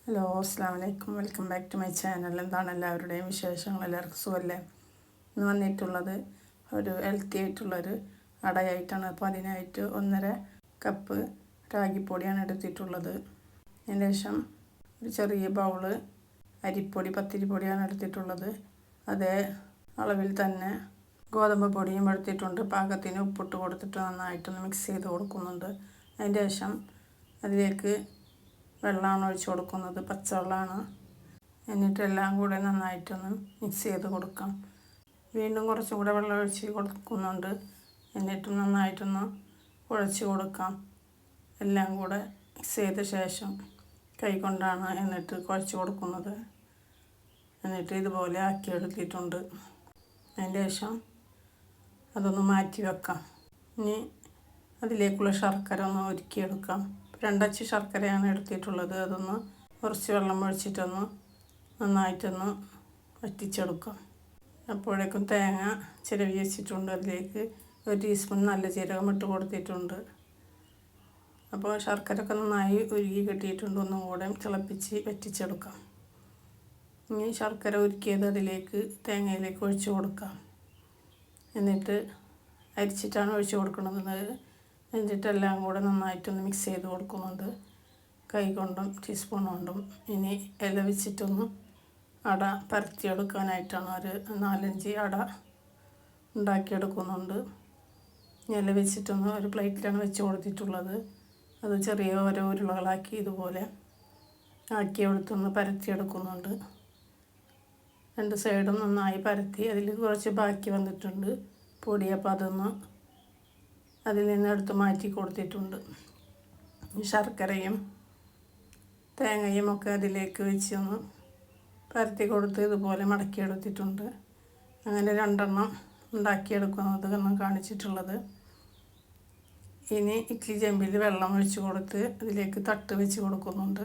Hello, അസ്സാം വലൈക്കും. Welcome back to my channel. എന്താണ് എല്ലാവരുടെയും വിശേഷങ്ങൾ? എല്ലാവർക്കും സുഖമല്ലേ? ഇന്ന് വന്നിട്ടുള്ളത് ഒരു ഹെൽത്തി ആയിട്ടുള്ളൊരു അടയായിട്ടാണ്. അപ്പോൾ അതിനായിട്ട് 1.5 കപ്പ് രാഗിപ്പൊടിയാണ് എടുത്തിട്ടുള്ളത്. അതിന് ശേഷം ഒരു ചെറിയ ബൗള് അരിപ്പൊടി, പത്തിരിപ്പൊടിയാണ് എടുത്തിട്ടുള്ളത്. അതേ അളവിൽ തന്നെ ഗോതമ്പ് പൊടിയും എടുത്തിട്ടുണ്ട്. പാകത്തിന് ഉപ്പിട്ട് കൊടുത്തിട്ട് നന്നായിട്ടൊന്ന് മിക്സ് ചെയ്ത് കൊടുക്കുന്നുണ്ട്. അതിന് ശേഷം അതിലേക്ക് വെള്ളമാണ് ഒഴിച്ച് കൊടുക്കുന്നത്, പച്ചവെള്ളമാണ്. എന്നിട്ട് എല്ലാം കൂടെ നന്നായിട്ടൊന്ന് മിക്സ് ചെയ്ത് കൊടുക്കാം. വീണ്ടും കുറച്ചും കൂടെ വെള്ളം ഒഴിച്ച് കൊടുക്കുന്നുണ്ട്. എന്നിട്ട് നന്നായിട്ടൊന്ന് കുഴച്ച് കൊടുക്കാം. എല്ലാം കൂടെ മിക്സ് ചെയ്ത ശേഷം കൈകൊണ്ടാണ് എന്നിട്ട് കുഴച്ച് കൊടുക്കുന്നത്. എന്നിട്ട് ഇതുപോലെ ആക്കിയെടുത്തിട്ടുണ്ട്. അതിന് ശേഷം അതൊന്ന് മാറ്റി വെക്കാം. ഇനി അതിലേക്കുള്ള ശർക്കര ഒന്ന് ഒരുക്കിയെടുക്കാം. 2 അച്ച് ശർക്കരയാണ് എടുത്തിട്ടുള്ളത്. അതൊന്ന് കുറച്ച് വെള്ളം ഒഴിച്ചിട്ടൊന്ന് നന്നായിട്ടൊന്ന് വറ്റിച്ചെടുക്കാം. അപ്പോഴേക്കും തേങ്ങ ചിരവി വെച്ചിട്ടുണ്ട്. അതിലേക്ക് 1 ടീസ്പൂൺ നല്ല ജീരകം ഇട്ട് കൊടുത്തിട്ടുണ്ട്. അപ്പോൾ ശർക്കര ഒക്കെ നന്നായി ഉരുകി കിട്ടിയിട്ടുണ്ട്. ഒന്നും കൂടെ തിളപ്പിച്ച് വറ്റിച്ചെടുക്കാം. ഇനി ശർക്കര ഉരുക്കിയത് അതിലേക്ക് തേങ്ങയിലേക്ക് ഒഴിച്ച് കൊടുക്കാം. എന്നിട്ട് അരിച്ചിട്ടാണ് ഒഴിച്ച് കൊടുക്കുന്നത്. എന്നിട്ട് എല്ലാം കൂടെ നന്നായിട്ടൊന്ന് മിക്സ് ചെയ്ത് കൊടുക്കുന്നുണ്ട്, കൈ കൊണ്ടും ടീസ്പൂൺ കൊണ്ടും. ഇനി ഇല വെച്ചിട്ടൊന്ന് അട പരത്തിയെടുക്കാനായിട്ടാണ് ഒരു 4-5 അട ഉണ്ടാക്കിയെടുക്കുന്നുണ്ട്. ഇല വെച്ചിട്ടൊന്ന് ഒരു പ്ലേറ്റിലാണ് വെച്ച് കൊടുത്തിട്ടുള്ളത്. അത് ചെറിയ ഓരോ ഉരുളകളാക്കി ഇതുപോലെ ആക്കിയെടുത്തൊന്ന് പരത്തിയെടുക്കുന്നുണ്ട്. 2 സൈഡും നന്നായി പരത്തി അതിൽ കുറച്ച് ബാക്കി വന്നിട്ടുണ്ട് പൊടി. അപ്പോൾ അതൊന്ന് അതിൽ നിന്ന് എടുത്ത് മാറ്റി കൊടുത്തിട്ടുണ്ട്. ശർക്കരയും തേങ്ങയും ഒക്കെ അതിലേക്ക് വെച്ച് ഒന്ന് പരത്തി കൊടുത്ത് ഇതുപോലെ മടക്കിയെടുത്തിട്ടുണ്ട്. അങ്ങനെ 2 എണ്ണം ഉണ്ടാക്കിയെടുക്കുന്നത് എന്ന് കാണിച്ചിട്ടുള്ളത്. ഇനി ഇഡ്ഡലി ചെമ്പിൽ വെള്ളം ഒഴിച്ച് കൊടുത്ത് അതിലേക്ക് തട്ട് വെച്ച് കൊടുക്കുന്നുണ്ട്.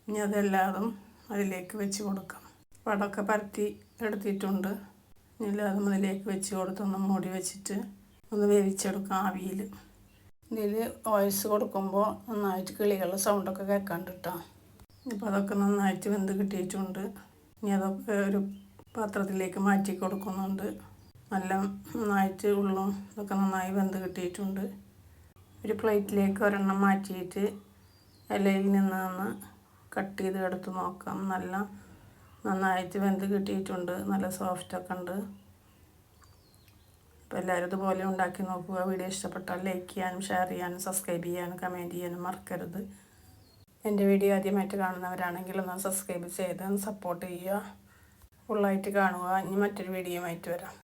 ഇനി അതെല്ലാതും അതിലേക്ക് വെച്ച് കൊടുക്കാം. വടമൊക്കെ പരത്തി എടുത്തിട്ടുണ്ട്. ഇനി എല്ലാതും അതിലേക്ക് വെച്ച് കൊടുത്തൊന്ന് മൂടി വെച്ചിട്ട് ഒന്ന് വേവിച്ചെടുക്കാം ആവിയിൽ. ഇതിൽ വോയിസ് കൊടുക്കുമ്പോൾ നന്നായിട്ട് കിളികളുടെ സൗണ്ടൊക്കെ കേൾക്കാണ്ട് കേട്ടോ. ഇപ്പോൾ അതൊക്കെ നന്നായിട്ട് വെന്ത് കിട്ടിയിട്ടുണ്ട്. ഇനി അതൊക്കെ ഒരു പാത്രത്തിലേക്ക് മാറ്റി കൊടുക്കുന്നുണ്ട്. നല്ല നന്നായിട്ട് ഉള്ളും ഇതൊക്കെ നന്നായി വെന്ത് കിട്ടിയിട്ടുണ്ട്. ഒരു പ്ലേറ്റിലേക്ക് ഒരെണ്ണം മാറ്റിയിട്ട് ഇലയിൽ നിന്ന് കട്ട് ചെയ്ത് എടുത്ത് നോക്കാം. നന്നായിട്ട് വെന്ത് കിട്ടിയിട്ടുണ്ട്. നല്ല സോഫ്റ്റൊക്കെ ഉണ്ട്. അപ്പോൾ എല്ലാവരും ഇതുപോലെ ഉണ്ടാക്കി നോക്കുക. വീഡിയോ ഇഷ്ടപ്പെട്ടാൽ ലൈക്ക് ചെയ്യാനും ഷെയർ ചെയ്യാനും സബ്സ്ക്രൈബ് ചെയ്യാനും കമൻറ്റ് ചെയ്യാനും മറക്കരുത്. എൻ്റെ വീഡിയോ ആദ്യമായിട്ട് കാണുന്നവരാണെങ്കിൽ ഒന്ന് സബ്സ്ക്രൈബ് ചെയ്ത് സപ്പോർട്ട് ചെയ്യുക. ഫുള്ളായിട്ട് കാണുക. ഇനി മറ്റൊരു വീഡിയോയുമായിട്ട് വരാം.